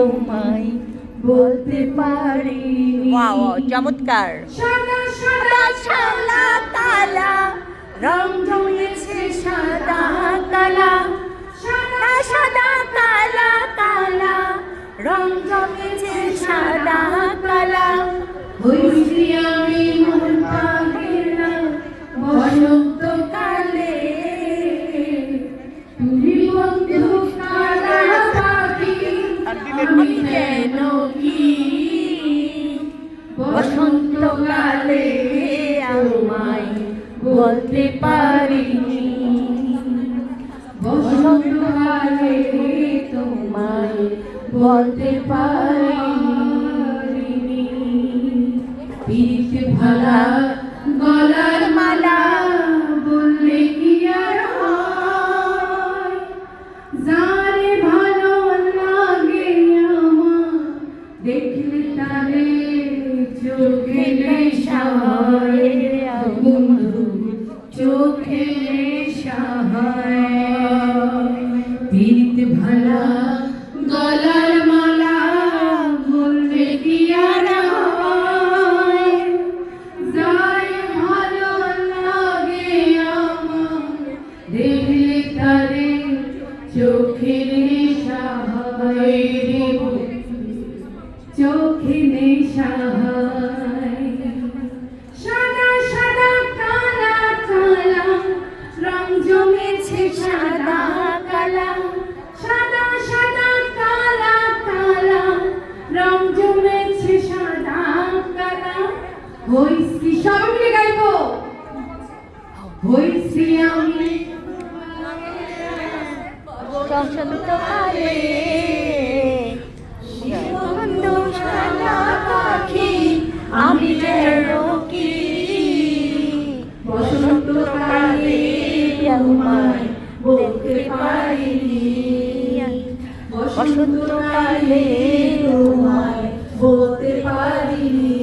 তোমায় বলতে পারি। ওয়াও চমৎকার। সাদা সাদা সাদা কালা রং জমেছে সাদা কালা, সাদা সাদা কালা কালা রং জমেছে সাদা কালা। হইছি আমি মন পাগলা বসন্তকালে, তুমি বন্ধু কালা পাখি আমি যেন কি বসন্তকালে আমায় বলতে পারিনি, বসন্তকালে তোমায় বলতে পারিনি। পিরিতে ভালা গলার মালা বললে কি আর হয়, যারে ভালো লাগে আমার দেখলে তারে চোখে নেশা হয়, বন্ধু চোখে নেশা হয়। পিরিতে ভালা গলার মালা বললে কি আর হয়, যারে ভালো লাগে আমার দেখলে তারে চোখে নেশা হয়, চোখে নেশা হয়। সাদা সাদা কালা কালা রং জমেছে সাদা কালা, সাদা সাদা কালা কালা রং জমেছে সাদা কালা। হইছি সবাই মিলে গাইবো, হইছি আমি বসন্তকালে বন্ধু সাদা পাখি আমি যেন কি বসন্তকালে তোমায় বলতে পারিনি, বসন্তকালে তোমায় বলতে পারিনি।